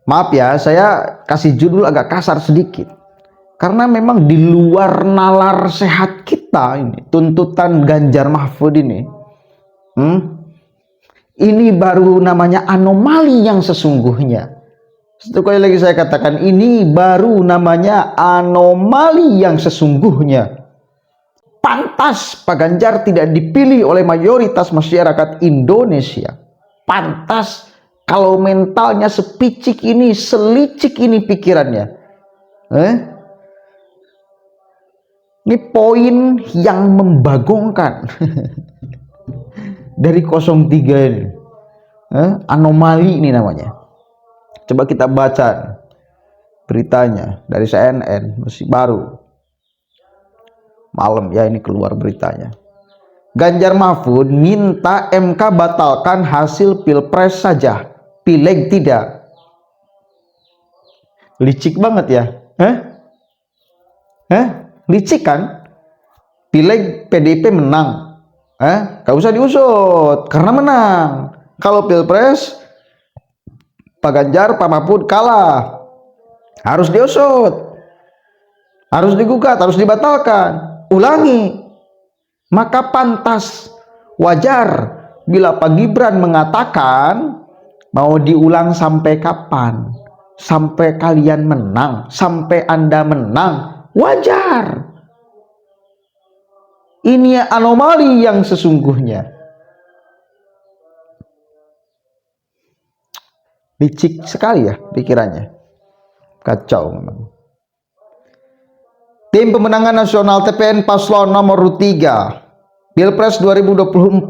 Maaf ya, saya kasih judul agak kasar sedikit. Karena memang di luar nalar sehat kita ini, tuntutan Ganjar Mahfud ini. Ini baru namanya anomali yang sesungguhnya. Sekali lagi saya katakan, ini baru namanya anomali yang sesungguhnya. Pantas Pak Ganjar tidak dipilih oleh mayoritas masyarakat Indonesia. Pantas kalau mentalnya sepicik ini, selicik ini pikirannya. Ini poin yang membagongkan dari 03 ini. Anomali ini namanya. Coba kita baca beritanya dari CNN, masih baru. Malam ya ini keluar beritanya. Ganjar Mahfud minta MK batalkan hasil Pilpres saja, Pileg tidak. Licik banget ya. Licik kan? Pileg PDIP menang. Gak usah diusut karena menang. Kalau Pilpres Pak Ganjar, Pak Mahfud kalah. Harus diusut. Harus digugat, harus dibatalkan. Ulangi. Maka pantas, wajar bila Pak Gibran mengatakan mau diulang sampai kapan? Sampai kalian menang, sampai Anda menang. Wajar. Ini anomali yang sesungguhnya. Licik sekali ya pikirannya. Kacau memang. Tim Pemenangan Nasional TPN Paslon nomor 3 Pilpres 2024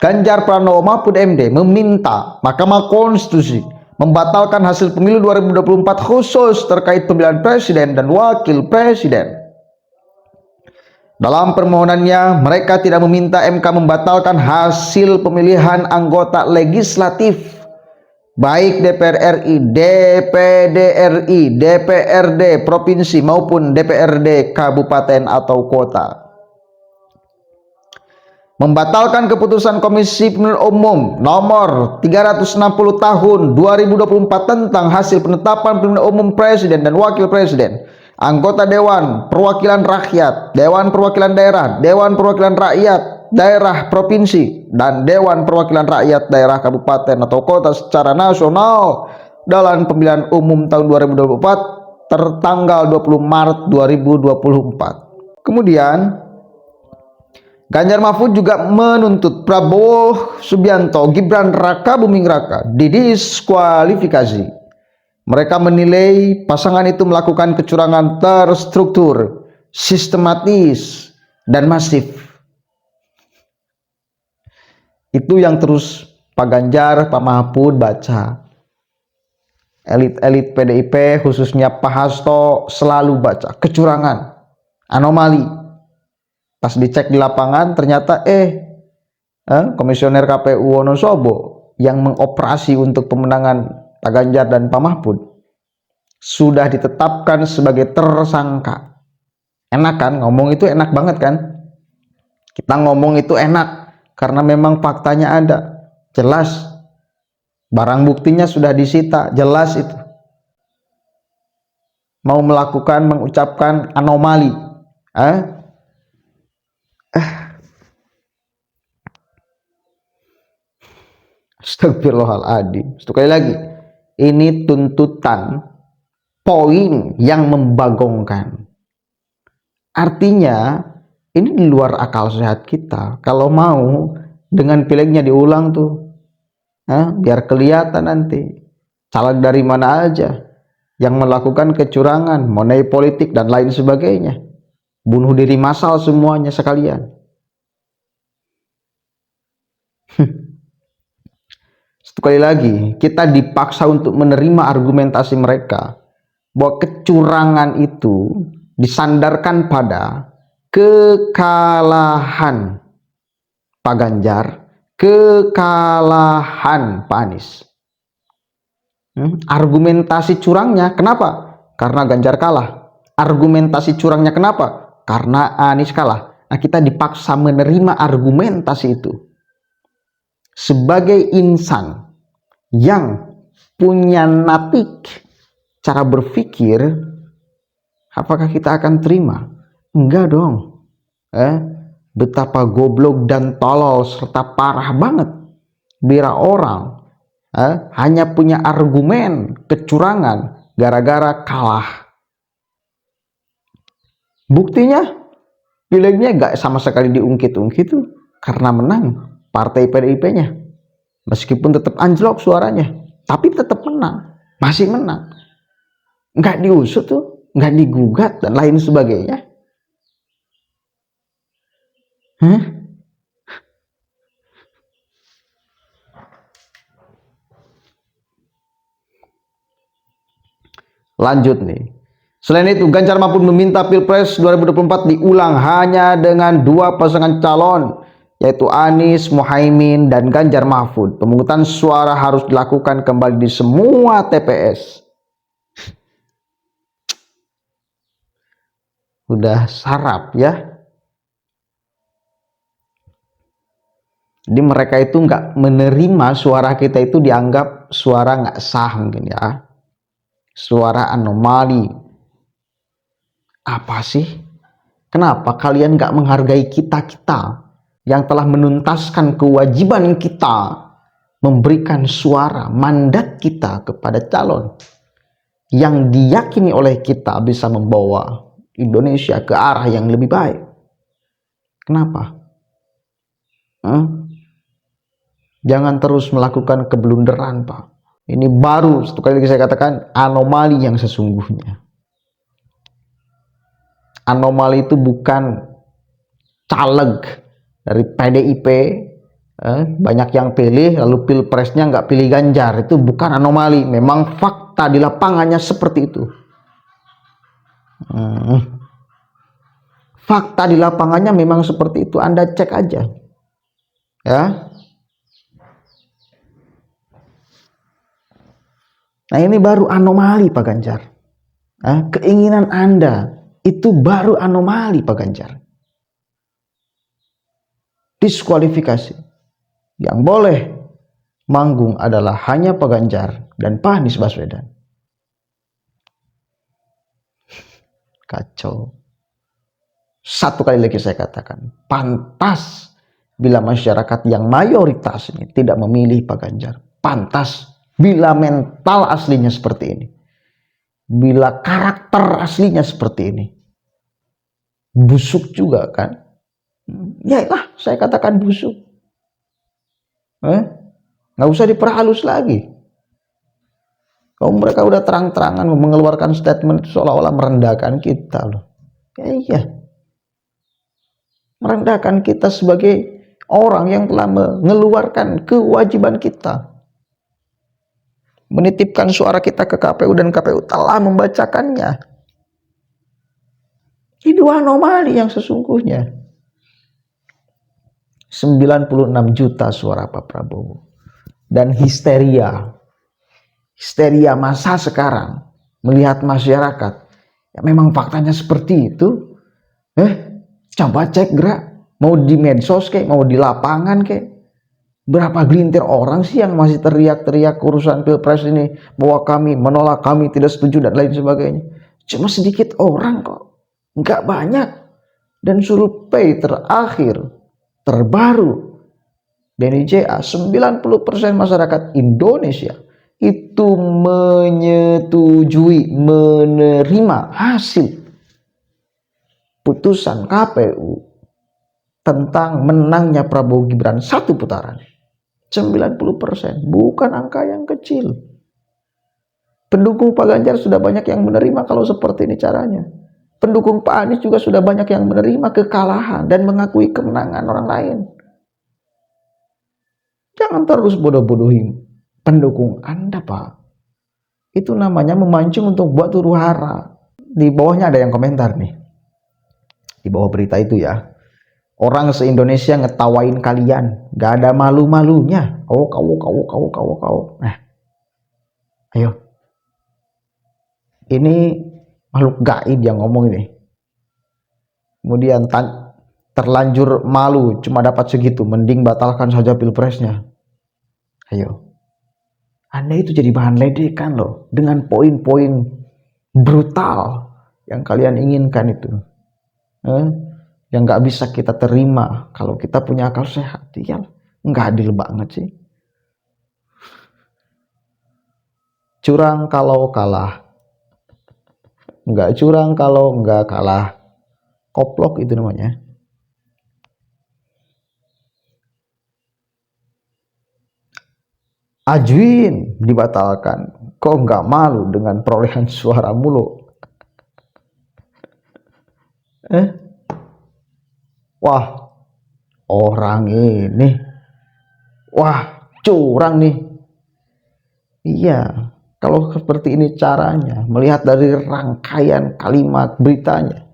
Ganjar Pranowo Mahfud MD meminta Mahkamah Konstitusi membatalkan hasil pemilu 2024 khusus terkait pemilihan presiden dan wakil presiden. Dalam permohonannya, mereka tidak meminta MK membatalkan hasil pemilihan anggota legislatif baik DPR RI, DPD RI, DPRD provinsi maupun DPRD kabupaten atau kota. Membatalkan keputusan Komisi Pemilihan Umum nomor 360 tahun 2024 tentang hasil penetapan pemilihan umum presiden dan wakil presiden, anggota Dewan Perwakilan Rakyat, Dewan Perwakilan Daerah, Dewan Perwakilan Rakyat Daerah Provinsi, dan Dewan Perwakilan Rakyat Daerah Kabupaten atau Kota secara nasional dalam pemilihan umum tahun 2024 tertanggal 20 Maret 2024. Kemudian Ganjar Mahfud juga menuntut Prabowo Subianto, Gibran Raka Buming Raka didiskualifikasi. Mereka menilai pasangan itu melakukan kecurangan terstruktur, sistematis, dan masif. Itu yang terus Pak Ganjar, Pak Mahfud baca. Elit-elit PDIP khususnya Pak Hasto selalu baca kecurangan, anomali. Pas dicek di lapangan ternyata Komisioner KPU Wonosobo yang mengoperasi untuk pemenangan Pak Ganjar dan Pak Mahfud sudah ditetapkan sebagai tersangka. Enak kan? Ngomong itu enak banget kan? Kita ngomong itu enak karena memang faktanya ada, jelas. Barang buktinya sudah disita, jelas itu. Mau melakukan, mengucapkan anomali. Astagfirullahaladzim. Sekali lagi, ini tuntutan poin yang membagongkan. Artinya ini di luar akal sehat kita. Kalau mau dengan pilegnya diulang tuh, biar kelihatan nanti caleg dari mana aja yang melakukan kecurangan, money politik dan lain sebagainya. Bunuh diri massal semuanya sekalian. Sekali lagi, kita dipaksa untuk menerima argumentasi mereka bahwa kecurangan itu disandarkan pada kekalahan Pak Ganjar, kekalahan Pak Anies. Argumentasi curangnya kenapa? Karena Ganjar kalah. Argumentasi curangnya kenapa? Karena Anies kalah. Nah, kita dipaksa menerima argumentasi itu sebagai insan yang punya natik, cara berpikir, apakah kita akan terima? Enggak dong. Betapa goblok dan tolol serta parah banget bila orang hanya punya argumen kecurangan gara-gara kalah. Buktinya pileknya gak sama sekali diungkit-ungkit tuh karena menang partai PDIP-nya. Meskipun tetap anjlok suaranya, tapi tetap menang, masih menang. Nggak diusut tuh, nggak digugat dan lain sebagainya. Lanjut nih. Selain itu, Ganjar Mahfud meminta Pilpres 2024 diulang hanya dengan 2 pasangan calon, yaitu Anies Mohaimin dan Ganjar Mahfud. Pemungutan suara harus dilakukan kembali di semua TPS. Udah sarap ya. Jadi mereka itu nggak menerima suara kita itu dianggap suara nggak sah mungkin ya. Suara anomali. Apa sih? Kenapa kalian nggak menghargai kita-kita yang telah menuntaskan kewajiban kita memberikan suara mandat kita kepada calon yang diyakini oleh kita bisa membawa Indonesia ke arah yang lebih baik? Kenapa? Jangan terus melakukan keblunderan, Pak. Ini baru, satu kali lagi saya katakan, anomali yang sesungguhnya. Anomali itu bukan caleg dari PDIP, banyak yang pilih, lalu pilpresnya nggak pilih Ganjar. Itu bukan anomali, memang fakta di lapangannya seperti itu. Fakta di lapangannya memang seperti itu, Anda cek aja. Ya. Nah ini baru anomali Pak Ganjar. Keinginan Anda itu baru anomali Pak Ganjar. Diskualifikasi. Yang boleh manggung adalah hanya Pak Ganjar dan Pak Anies Baswedan. Kacau. Satu kali lagi saya katakan, pantas bila masyarakat yang mayoritas ini tidak memilih Pak Ganjar. Pantas bila mental aslinya seperti ini. Bila karakter aslinya seperti ini. Busuk juga kan. Ya lah, saya katakan busuk. Nggak usah diperhalus lagi. Kalau mereka udah terang-terangan mengeluarkan statement seolah-olah merendahkan kita loh. Ya iya. Merendahkan kita sebagai orang yang telah mengeluarkan kewajiban kita. Menitipkan suara kita ke KPU dan KPU telah membacakannya. Itu anomali yang sesungguhnya. 96 juta suara Pak Prabowo. Dan histeria massa sekarang melihat masyarakat. Ya memang faktanya seperti itu. Coba cek gerak. Mau di medsos kek, mau di lapangan kek. Berapa gelintir orang sih yang masih teriak-teriak urusan pilpres ini bahwa kami menolak, kami tidak setuju dan lain sebagainya. Cuma sedikit orang kok, nggak banyak. Dan survei terakhir terbaru dari JA 90% masyarakat Indonesia itu menyetujui, menerima hasil putusan KPU tentang menangnya Prabowo Gibran satu putaran. 90%, bukan angka yang kecil. Pendukung Pak Ganjar sudah banyak yang menerima kalau seperti ini caranya. Pendukung Pak Anies juga sudah banyak yang menerima kekalahan dan mengakui kemenangan orang lain. Jangan terus bodoh-bodohin pendukung Anda, Pak. Itu namanya memancing untuk buat huru hara. Di bawahnya ada yang komentar nih. Di bawah berita itu ya. Orang se-Indonesia ngetawain kalian, gak ada malu-malunya. Kau. Nah, ayo. Ini makhluk gaib yang ngomong ini. Kemudian terlanjur malu, cuma dapat segitu. Mending batalkan saja pilpresnya. Ayo. Anda itu jadi bahan ledekan loh dengan poin-poin brutal yang kalian inginkan itu. Yang nggak bisa kita terima kalau kita punya akal sehat. Ya nggak adil banget sih. Curang kalau kalah, nggak curang kalau nggak kalah. Koplok itu namanya. Ajuin dibatalkan. Kok nggak malu dengan perolehan suara mulu? Wah, orang ini. Wah, curang nih. Iya, kalau seperti ini caranya, melihat dari rangkaian kalimat beritanya,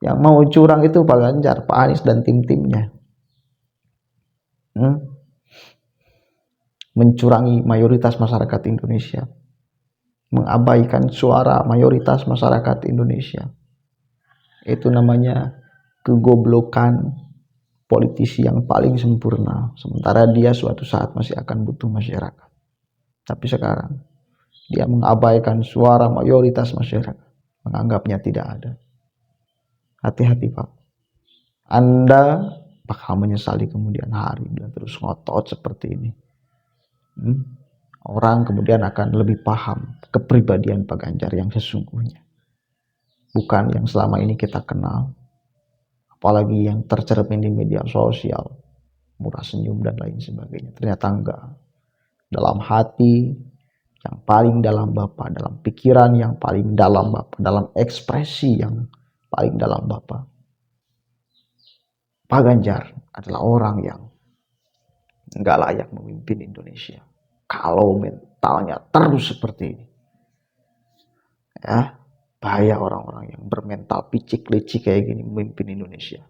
yang mau curang itu Pak Ganjar, Pak Anies dan tim-timnya. Mencurangi mayoritas masyarakat Indonesia, mengabaikan suara mayoritas masyarakat Indonesia. Itu namanya kegoblokan politisi yang paling sempurna, sementara dia suatu saat masih akan butuh masyarakat. Tapi sekarang dia mengabaikan suara mayoritas masyarakat, menganggapnya tidak ada. Hati-hati Pak, Anda bakal menyesali kemudian hari bila terus ngotot seperti ini. Orang kemudian akan lebih paham kepribadian Pak Ganjar yang sesungguhnya, bukan yang selama ini kita kenal, apalagi yang tercermin di media sosial, murah senyum dan lain sebagainya. Ternyata enggak. Dalam hati yang paling dalam Bapak, dalam pikiran yang paling dalam Bapak, dalam ekspresi yang paling dalam Bapak, Pak Ganjar adalah orang yang enggak layak memimpin Indonesia kalau mentalnya terus seperti ini. Ya, bahaya orang-orang yang bermental picik-licik kayak gini memimpin Indonesia.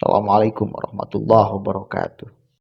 Assalamualaikum warahmatullahi wabarakatuh.